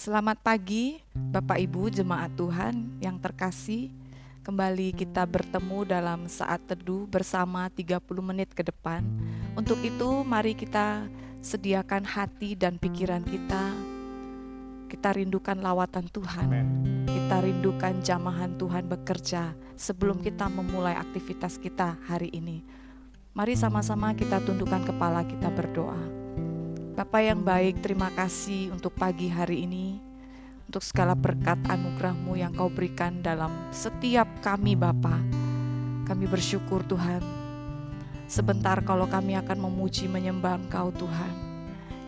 Selamat pagi Bapak Ibu jemaat Tuhan yang terkasih. Kembali kita bertemu dalam saat teduh bersama 30 menit ke depan. Untuk itu mari kita sediakan hati dan pikiran kita. Kita rindukan lawatan Tuhan. Kita rindukan jamahan Tuhan bekerja sebelum kita memulai aktivitas kita hari ini. Mari sama-sama kita tundukkan kepala, kita berdoa. Bapa yang baik, terima kasih untuk pagi hari ini, untuk segala berkat anugerah-Mu yang Kau berikan dalam setiap kami Bapa. Kami bersyukur Tuhan. Sebentar kalau kami akan memuji menyembah Engkau Tuhan,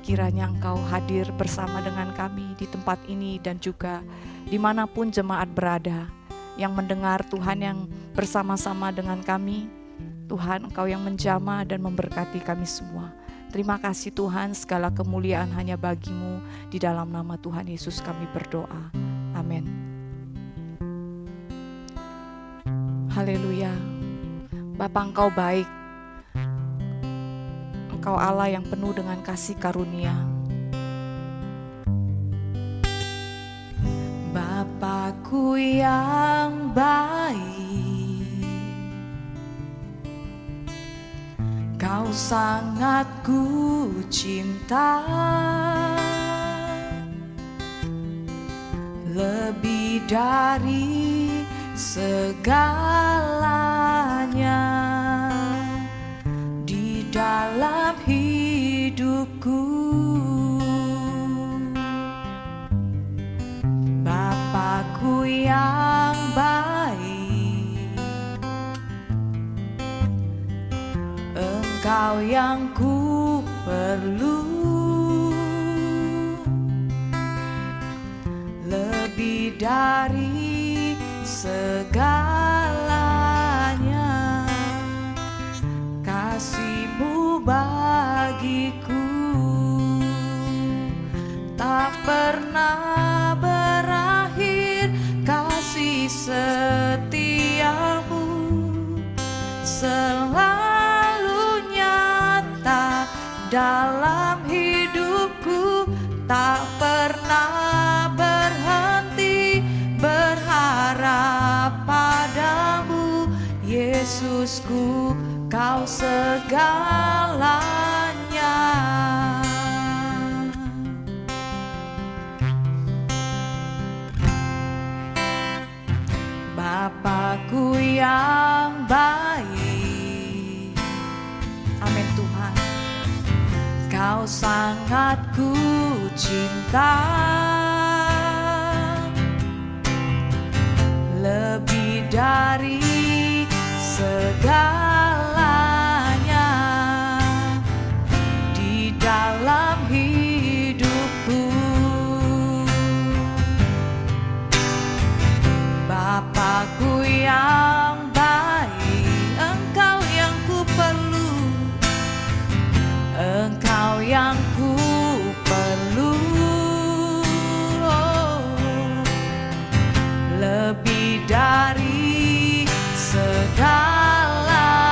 kiranya Engkau hadir bersama dengan kami di tempat ini dan juga dimanapun jemaat berada, yang mendengar Tuhan, yang bersama-sama dengan kami. Tuhan, Engkau yang menjamah dan memberkati kami semua. Terima kasih Tuhan, segala kemuliaan hanya bagi-Mu. Di dalam nama Tuhan Yesus kami berdoa. Amin. Haleluya. Bapa, Engkau baik. Engkau Allah yang penuh dengan kasih karunia. Bapakku yang baik, Kau sangat ku cinta, lebih dari segalanya di dalam hidupku. Bapakku yang baik, Engkau yang ku perlu, lebih dari segalanya. Kasih-Mu bagiku tak pernah berakhir, kasih setia-Mu selalu dalam hidupku, tak pernah berhenti berharap padamu. Yesusku, Kau segalanya. Bapakku yang baik, amin Tuhan. Kau sangat ku cinta, lebih dari segalanya di dalam hidupku. Bapakku yang baik, Engkau yang ku perlu, Engkau yang ku perlu, lebih dari segalanya.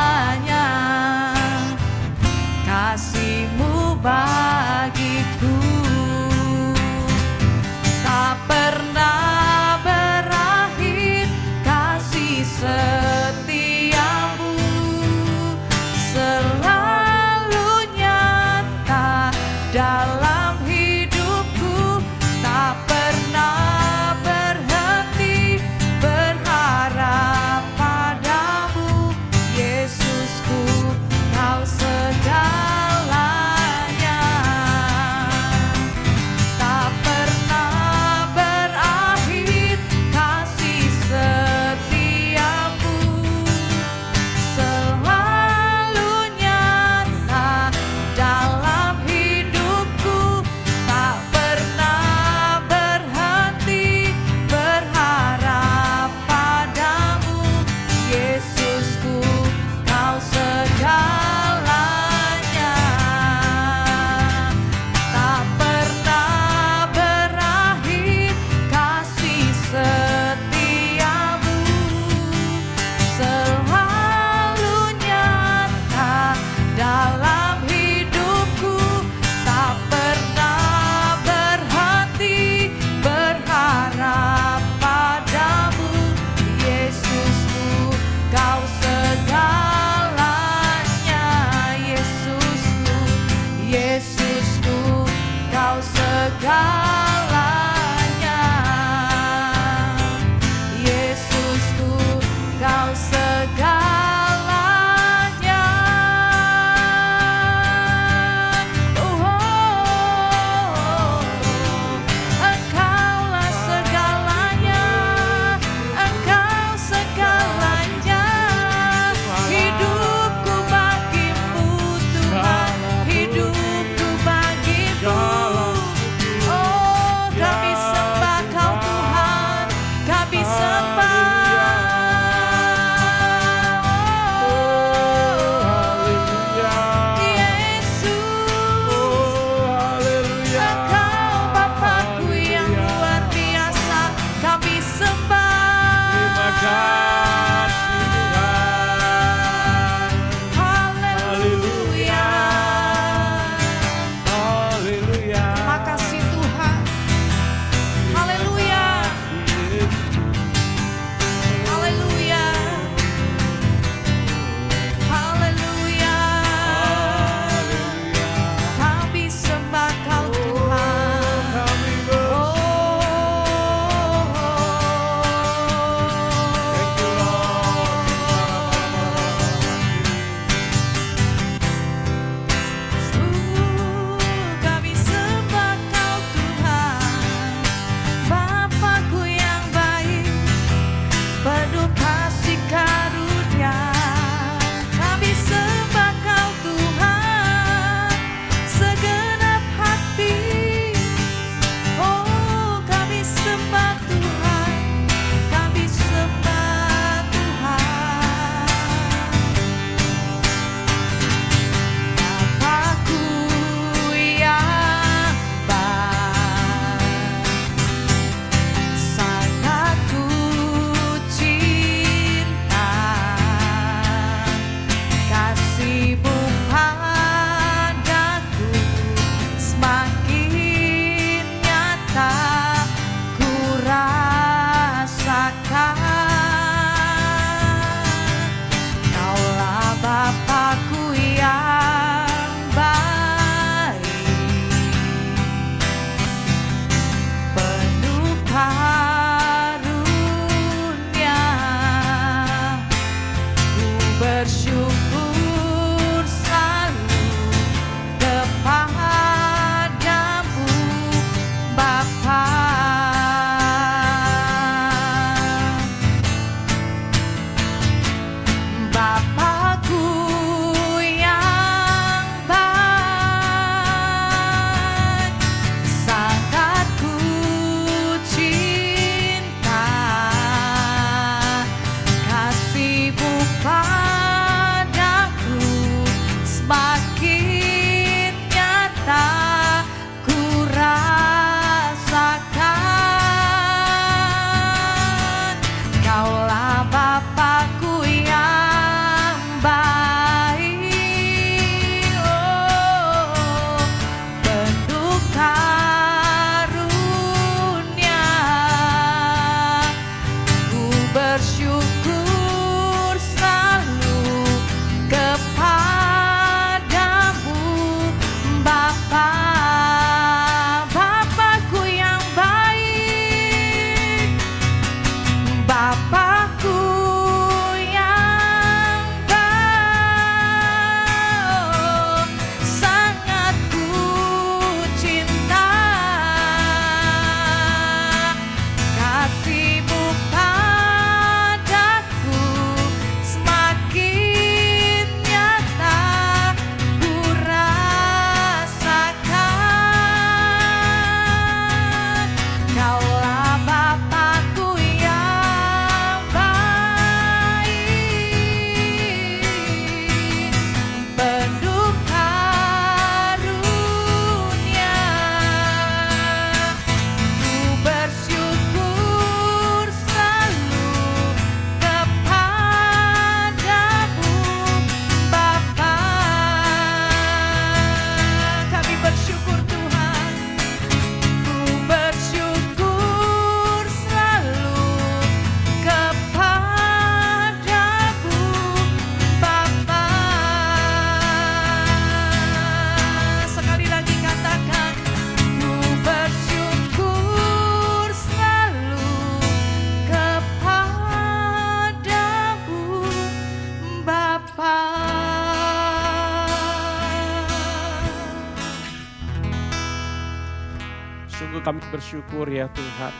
Sungguh kami bersyukur ya Tuhan.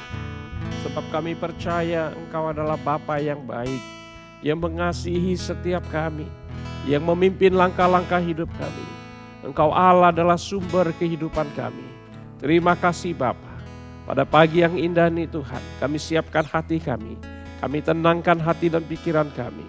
Sebab kami percaya Engkau adalah Bapa yang baik, yang mengasihi setiap kami, yang memimpin langkah-langkah hidup kami. Engkau Allah adalah sumber kehidupan kami. Terima kasih Bapa. Pada pagi yang indah ini Tuhan, kami siapkan hati kami. Kami tenangkan hati dan pikiran kami.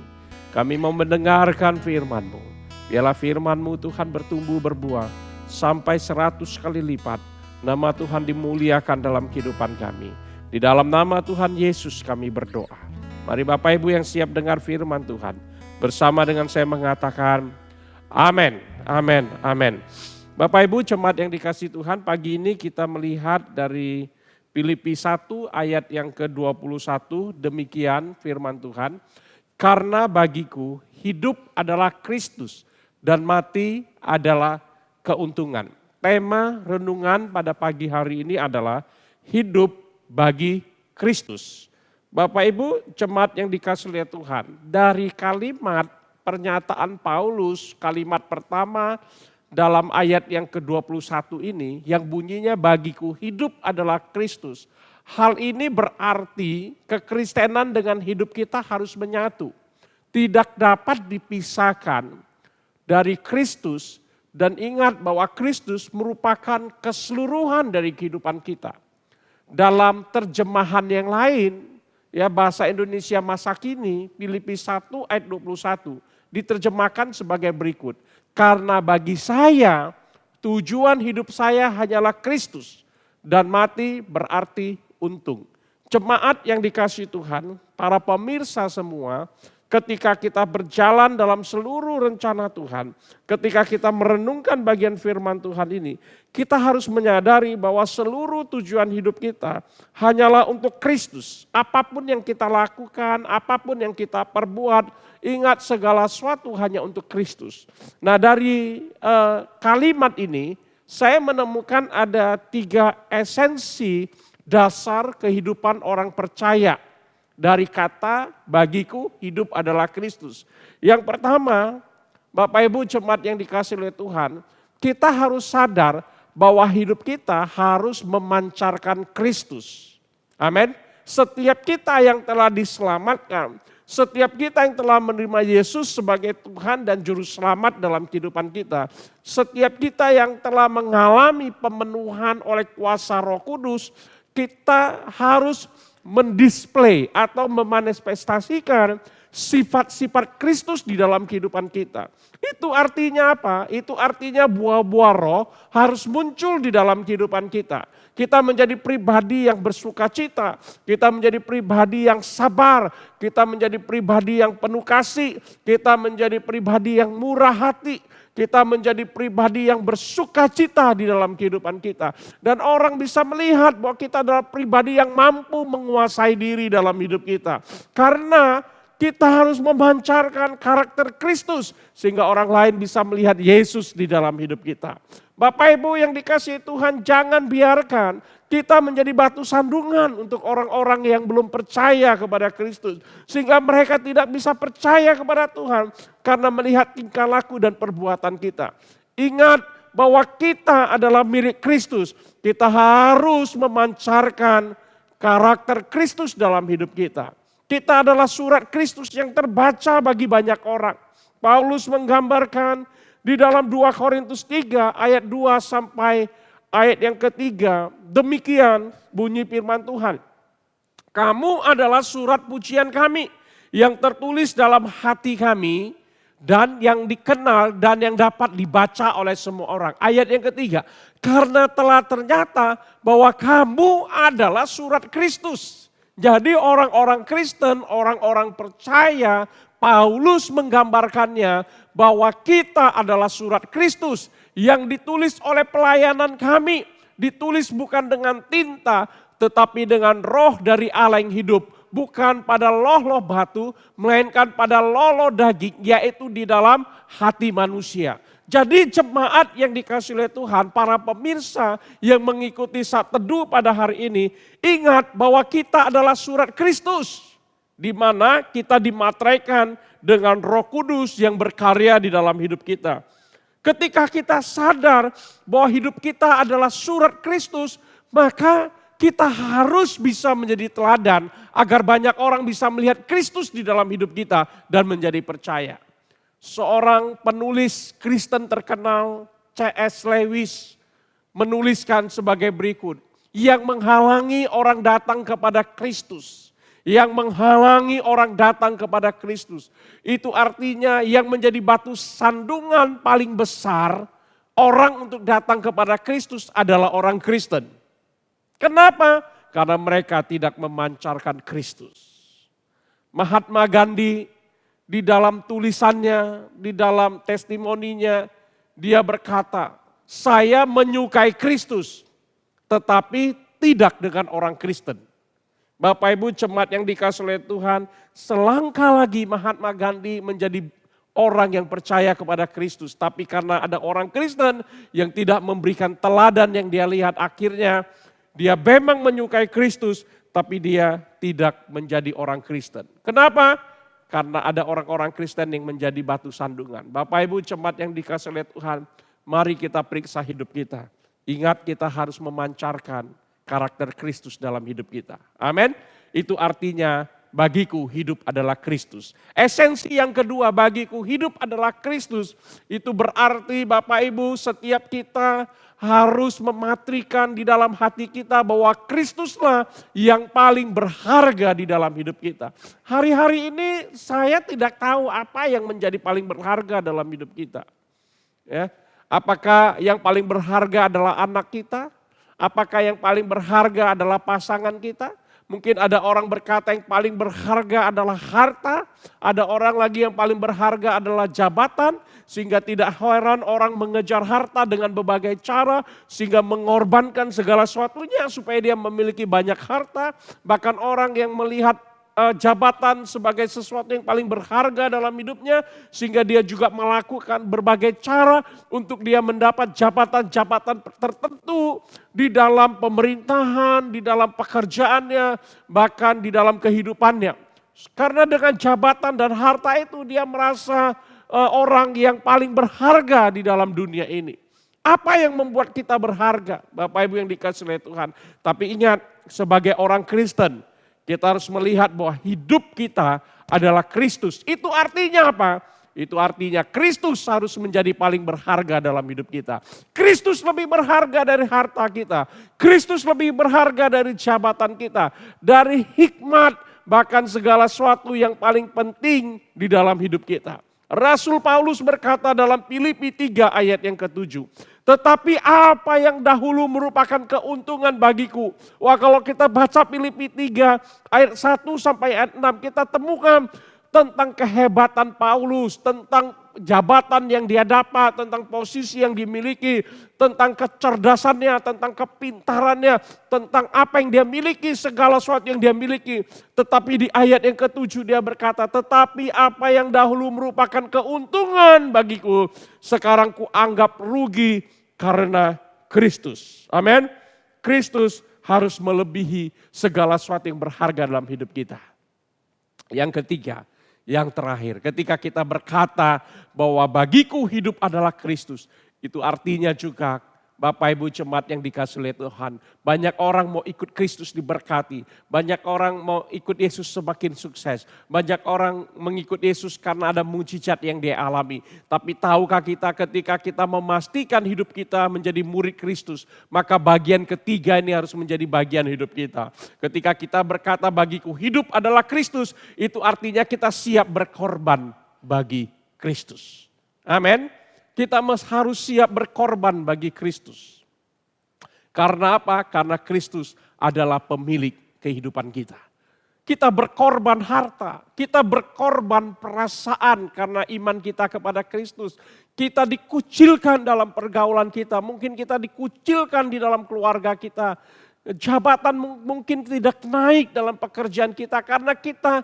Kami mau mendengarkan firman-Mu. Biarlah firman-Mu Tuhan bertumbuh berbuah sampai 100 kali lipat. Nama Tuhan dimuliakan dalam kehidupan kami. Di dalam nama Tuhan Yesus kami berdoa. Mari Bapak Ibu yang siap dengar firman Tuhan, bersama dengan saya mengatakan amin, amin, amin. Bapak Ibu jemaat yang dikasihi Tuhan, pagi ini kita melihat dari Filipi 1 ayat yang ke-21, demikian firman Tuhan. Karena bagiku hidup adalah Kristus dan mati adalah keuntungan. Tema renungan pada pagi hari ini adalah hidup bagi Kristus. Bapak Ibu jemaat yang dikasihi oleh Tuhan, dari kalimat pernyataan Paulus, kalimat pertama dalam ayat yang ke-21 ini yang bunyinya bagiku hidup adalah Kristus. Hal ini berarti kekristenan dengan hidup kita harus menyatu. Tidak dapat dipisahkan dari Kristus dan ingat bahwa Kristus merupakan keseluruhan dari kehidupan kita. Dalam terjemahan yang lain, ya bahasa Indonesia masa kini, Filipi 1 ayat 21 diterjemahkan sebagai berikut. Karena bagi saya tujuan hidup saya hanyalah Kristus dan mati berarti untung. Jemaat yang dikasihi Tuhan, para pemirsa semua, ketika kita berjalan dalam seluruh rencana Tuhan, ketika kita merenungkan bagian firman Tuhan ini, kita harus menyadari bahwa seluruh tujuan hidup kita hanyalah untuk Kristus. Apapun yang kita lakukan, apapun yang kita perbuat, ingat segala sesuatu hanya untuk Kristus. Nah dari kalimat ini saya menemukan ada 3 esensi dasar kehidupan orang percaya. Dari kata bagiku hidup adalah Kristus. Yang pertama, Bapak Ibu jemaat yang dikasihi oleh Tuhan, kita harus sadar bahwa hidup kita harus memancarkan Kristus. Amin. Setiap kita yang telah diselamatkan, setiap kita yang telah menerima Yesus sebagai Tuhan dan Juru Selamat dalam kehidupan kita, setiap kita yang telah mengalami pemenuhan oleh kuasa Roh Kudus, kita harus mendisplay atau memanifestasikan sifat-sifat Kristus di dalam kehidupan kita. Itu artinya apa? Itu artinya buah-buah roh harus muncul di dalam kehidupan kita. Kita menjadi pribadi yang bersukacita, kita menjadi pribadi yang sabar, kita menjadi pribadi yang penuh kasih, kita menjadi pribadi yang murah hati, kita menjadi pribadi yang bersukacita di dalam kehidupan kita. Dan orang bisa melihat bahwa kita adalah pribadi yang mampu menguasai diri dalam hidup kita. Karena kita harus memancarkan karakter Kristus sehingga orang lain bisa melihat Yesus di dalam hidup kita. Bapak Ibu yang dikasihi Tuhan, jangan biarkan kita menjadi batu sandungan untuk orang-orang yang belum percaya kepada Kristus. Sehingga mereka tidak bisa percaya kepada Tuhan karena melihat tingkah laku dan perbuatan kita. Ingat bahwa kita adalah milik Kristus. Kita harus memancarkan karakter Kristus dalam hidup kita. Kita adalah surat Kristus yang terbaca bagi banyak orang. Paulus menggambarkan di dalam 2 Korintus 3 ayat 2 sampai ayat yang ketiga, demikian bunyi firman Tuhan. Kamu adalah surat pujian kami yang tertulis dalam hati kami dan yang dikenal dan yang dapat dibaca oleh semua orang. Ayat yang ketiga, karena telah ternyata bahwa kamu adalah surat Kristus. Jadi orang-orang Kristen, orang-orang percaya, Paulus menggambarkannya bahwa kita adalah surat Kristus yang ditulis oleh pelayanan kami. Ditulis bukan dengan tinta tetapi dengan roh dari Allah yang hidup. Bukan pada loh-loh batu melainkan pada loh-loh daging yaitu di dalam hati manusia. Jadi jemaat yang dikasihi oleh Tuhan, para pemirsa yang mengikuti saat teduh pada hari ini, ingat bahwa kita adalah surat Kristus. Di mana kita dimateraikan dengan Roh Kudus yang berkarya di dalam hidup kita. Ketika kita sadar bahwa hidup kita adalah surat Kristus, Maka kita harus bisa menjadi teladan agar banyak orang bisa melihat Kristus di dalam hidup kita dan menjadi percaya. Seorang penulis Kristen terkenal, C.S. Lewis, menuliskan sebagai berikut. Yang menghalangi orang datang kepada Kristus. Yang menghalangi orang datang kepada Kristus. Itu artinya yang menjadi batu sandungan paling besar orang untuk datang kepada Kristus adalah orang Kristen. Kenapa? Karena mereka tidak memancarkan Kristus. Mahatma Gandhi di dalam tulisannya, di dalam testimoninya, dia berkata, saya menyukai Kristus, tetapi tidak dengan orang Kristen. Bapak Ibu jemaat yang dikasihi oleh Tuhan, selangkah lagi Mahatma Gandhi menjadi orang yang percaya kepada Kristus. Tapi karena ada orang Kristen yang tidak memberikan teladan yang dia lihat, akhirnya dia memang menyukai Kristus, tapi dia tidak menjadi orang Kristen. Kenapa? Karena ada orang-orang Kristen yang menjadi batu sandungan. Bapak Ibu jemaat yang dikasihi oleh Tuhan, mari kita periksa hidup kita. Ingat, kita harus memancarkan karakter Kristus dalam hidup kita. Amin. Itu artinya bagiku hidup adalah Kristus. Esensi yang kedua, bagiku hidup adalah Kristus. Itu berarti Bapak Ibu, setiap kita harus mematrikan di dalam hati kita bahwa Kristuslah yang paling berharga di dalam hidup kita. Hari-hari ini saya tidak tahu apa yang menjadi paling berharga dalam hidup kita. Ya, apakah yang paling berharga adalah anak kita? Apakah yang paling berharga adalah pasangan kita? Mungkin ada orang berkata yang paling berharga adalah harta. Ada orang lagi yang paling berharga adalah jabatan. Sehingga tidak heran orang mengejar harta dengan berbagai cara. Sehingga mengorbankan segala sesuatunya supaya dia memiliki banyak harta. Bahkan orang yang melihat jabatan sebagai sesuatu yang paling berharga dalam hidupnya, sehingga dia juga melakukan berbagai cara untuk dia mendapat jabatan-jabatan tertentu di dalam pemerintahan, di dalam pekerjaannya, bahkan di dalam kehidupannya. Karena dengan jabatan dan harta itu dia merasa orang yang paling berharga di dalam dunia ini. Apa yang membuat kita berharga? Bapak Ibu yang dikasihi oleh Tuhan. Tapi ingat, sebagai orang Kristen, kita harus melihat bahwa hidup kita adalah Kristus. Itu artinya apa? Itu artinya Kristus harus menjadi paling berharga dalam hidup kita. Kristus lebih berharga dari harta kita. Kristus lebih berharga dari jabatan kita. Dari hikmat, bahkan segala sesuatu yang paling penting di dalam hidup kita. Rasul Paulus berkata dalam Filipi 3 ayat yang ke-7. Tetapi apa yang dahulu merupakan keuntungan bagiku. Wah, kalau kita baca Filipi 3 ayat 1 sampai ayat 6, kita temukan tentang kehebatan Paulus, tentang jabatan yang dia dapat, tentang posisi yang dimiliki, tentang kecerdasannya, tentang kepintarannya, tentang apa yang dia miliki, segala sesuatu yang dia miliki. Tetapi di ayat yang ke-7 dia berkata, tetapi apa yang dahulu merupakan keuntungan bagiku, sekarang kuanggap rugi karena Kristus. Amin. Kristus harus melebihi segala sesuatu yang berharga dalam hidup kita. Yang ketiga, yang terakhir, ketika kita berkata bahwa bagiku hidup adalah Kristus, itu artinya juga Bapak Ibu jemaat yang dikasihi oleh Tuhan, banyak orang mau ikut Kristus diberkati, banyak orang mau ikut Yesus semakin sukses, banyak orang mengikut Yesus karena ada mujizat yang dia alami. Tapi tahukah kita ketika kita memastikan hidup kita menjadi murid Kristus, maka bagian ketiga ini harus menjadi bagian hidup kita. Ketika kita berkata bagiku hidup adalah Kristus, itu artinya kita siap berkorban bagi Kristus. Amin. Kita harus siap berkorban bagi Kristus. Karena apa? Karena Kristus adalah pemilik kehidupan kita. Kita berkorban harta, kita berkorban perasaan karena iman kita kepada Kristus. Kita dikucilkan dalam pergaulan kita, mungkin kita dikucilkan di dalam keluarga kita. Jabatan mungkin tidak naik dalam pekerjaan kita karena kita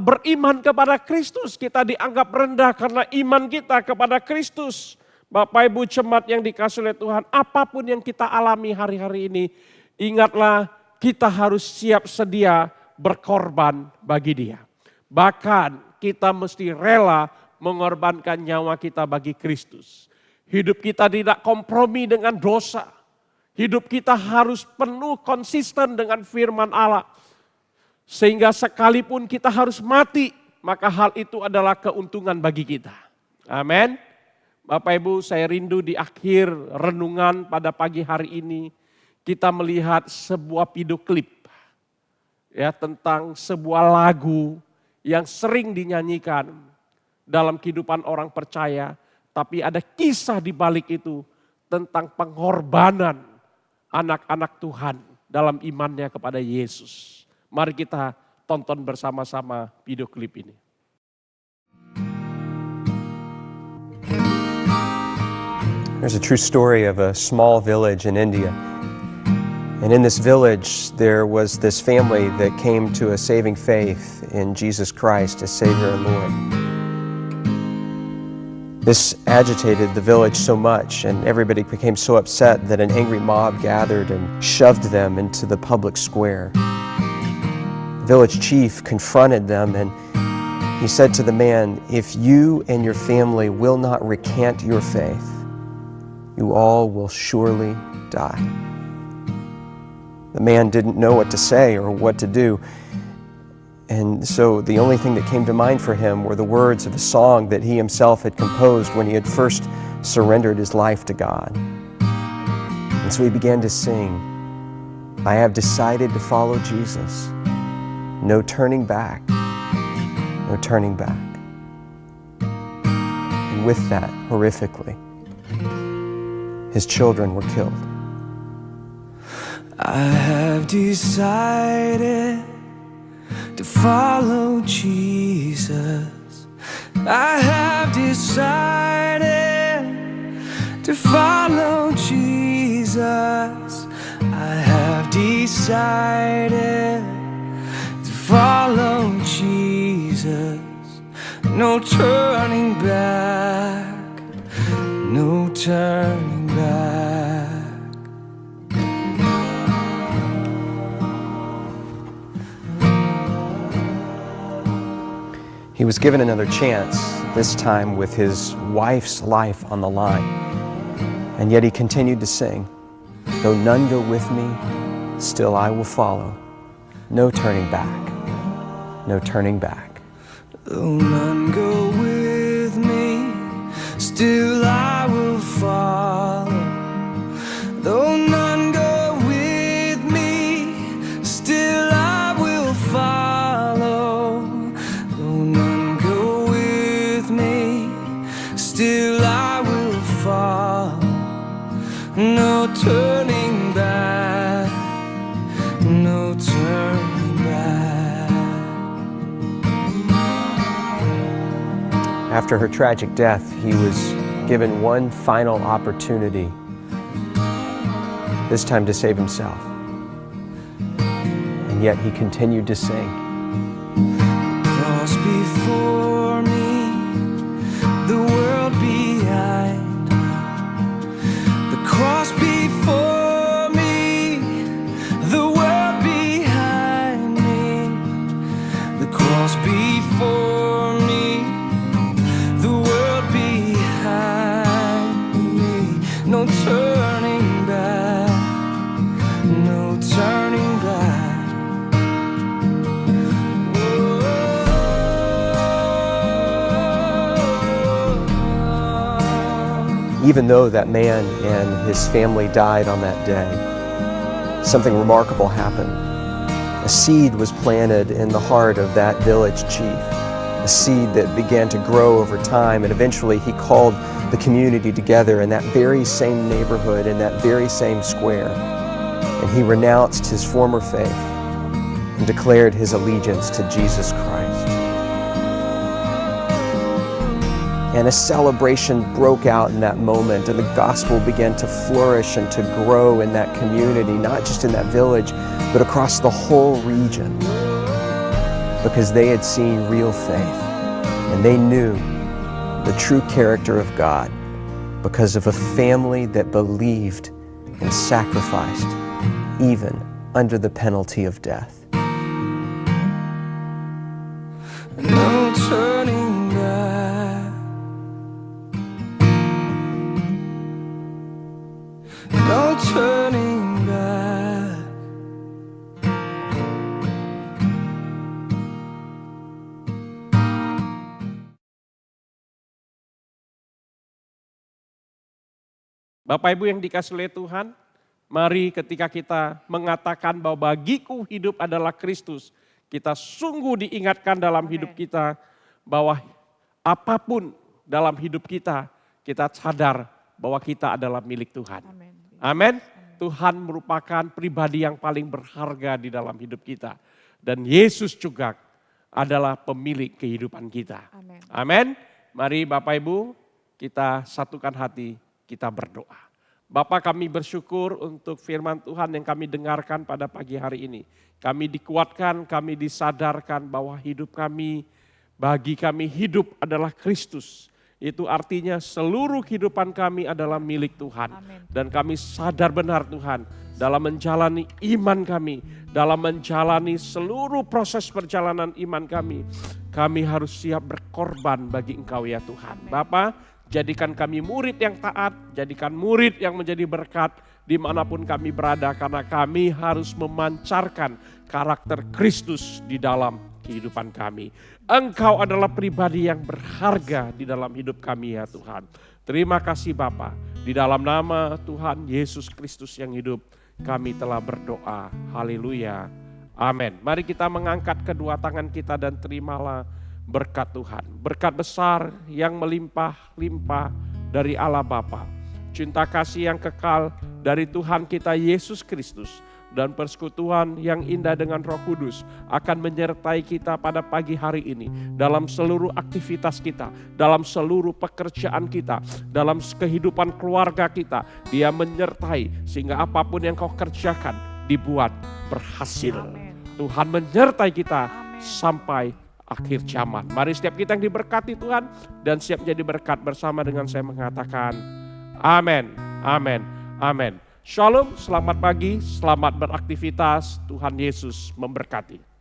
beriman kepada Kristus, kita dianggap rendah karena iman kita kepada Kristus. Bapak Ibu jemaat yang dikasihi oleh Tuhan, apapun yang kita alami hari-hari ini, ingatlah kita harus siap sedia berkorban bagi Dia. Bahkan kita mesti rela mengorbankan nyawa kita bagi Kristus. Hidup kita tidak kompromi dengan dosa. Hidup kita harus penuh konsisten dengan firman Allah. Sehingga sekalipun kita harus mati, maka hal itu adalah keuntungan bagi kita. Amin. Bapak Ibu, saya rindu di akhir renungan pada pagi hari ini kita melihat sebuah video klip ya tentang sebuah lagu yang sering dinyanyikan dalam kehidupan orang percaya, tapi ada kisah di balik itu tentang pengorbanan anak-anak Tuhan dalam imannya kepada Yesus. Mari kita tonton bersama-sama video klip ini. There's a true story of a small village in India. And in this village, there was this family that came to a saving faith in Jesus Christ as Savior and Lord. This agitated the village so much, and everybody became so upset that an angry mob gathered and shoved them into the public square. The village chief confronted them, and he said to the man, "If you and your family will not recant your faith, you all will surely die." The man didn't know what to say or what to do. And so the only thing that came to mind for him were the words of a song that he himself had composed when he had first surrendered his life to God. And so he began to sing, "I have decided to follow Jesus. No turning back, no turning back." And with that, horrifically, his children were killed. I have decided to follow Jesus. I have decided to follow Jesus. I have decided to follow Jesus. No turning back, no turning back. He was given another chance, this time with his wife's life on the line. And yet he continued to sing, "Though none go with me, still I will follow. No turning back, no turning back." Though none go with me, still I will follow. Though none go with me, still I will follow. Though none go with me, still I will follow. No turning back, no turning back. After her tragic death, he was given one final opportunity, this time to save himself. And yet he continued to sing. Cross before me, the world behind me. The cross before me, the world behind me. The cross before me, the world behind me. No turning back, no turning back. Even though that man and his family died on that day, something remarkable happened. A seed was planted in the heart of that village chief, a seed that began to grow over time, and eventually he called the community together in that very same neighborhood, in that very same square, and he renounced his former faith and declared his allegiance to Jesus Christ. And a celebration broke out in that moment, and the gospel began to flourish and to grow in that community, not just in that village, but across the whole region, because they had seen real faith, and they knew the true character of God because of a family that believed and sacrificed, even under the penalty of death. No turning back, no turning Bapak Ibu yang dikasihi oleh Tuhan, mari ketika kita mengatakan bahwa bagiku hidup adalah Kristus, kita sungguh diingatkan dalam hidup kita bahwa apapun dalam hidup kita, kita sadar bahwa kita adalah milik Tuhan. Amin. Amin. Tuhan merupakan pribadi yang paling berharga di dalam hidup kita. Dan Yesus juga adalah pemilik kehidupan kita. Amin. Amin. Mari Bapak Ibu kita satukan hati, kita berdoa. Bapak, kami bersyukur untuk firman Tuhan yang kami dengarkan pada pagi hari ini. Kami dikuatkan, kami disadarkan bahwa hidup kami, bagi kami hidup adalah Kristus. Itu artinya seluruh kehidupan kami adalah milik Tuhan. Amin. Dan kami sadar benar Tuhan dalam menjalani iman kami, dalam menjalani seluruh proses perjalanan iman kami harus siap berkorban bagi Engkau ya Tuhan. Amin. Bapa, jadikan kami murid yang taat, jadikan murid yang menjadi berkat dimanapun kami berada, karena kami harus memancarkan karakter Kristus di dalam kehidupan kami. Engkau adalah pribadi yang berharga di dalam hidup kami ya Tuhan. Terima kasih Bapa. Di dalam nama Tuhan Yesus Kristus yang hidup, kami telah berdoa. Haleluya. Amin. Mari kita mengangkat kedua tangan kita dan terimalah berkat Tuhan. Berkat besar yang melimpah-limpah dari Allah Bapa. Cinta kasih yang kekal dari Tuhan kita Yesus Kristus. Dan persekutuan yang indah dengan Roh Kudus akan menyertai kita pada pagi hari ini. Dalam seluruh aktivitas kita, dalam seluruh pekerjaan kita, dalam kehidupan keluarga kita. Dia menyertai sehingga apapun yang kau kerjakan dibuat berhasil. Amin. Tuhan menyertai kita Amin. sampai akhir zaman. Mari setiap kita yang diberkati Tuhan dan siap jadi berkat bersama dengan saya mengatakan amin, amin, amin. Shalom, selamat pagi, selamat beraktivitas, Tuhan Yesus memberkati.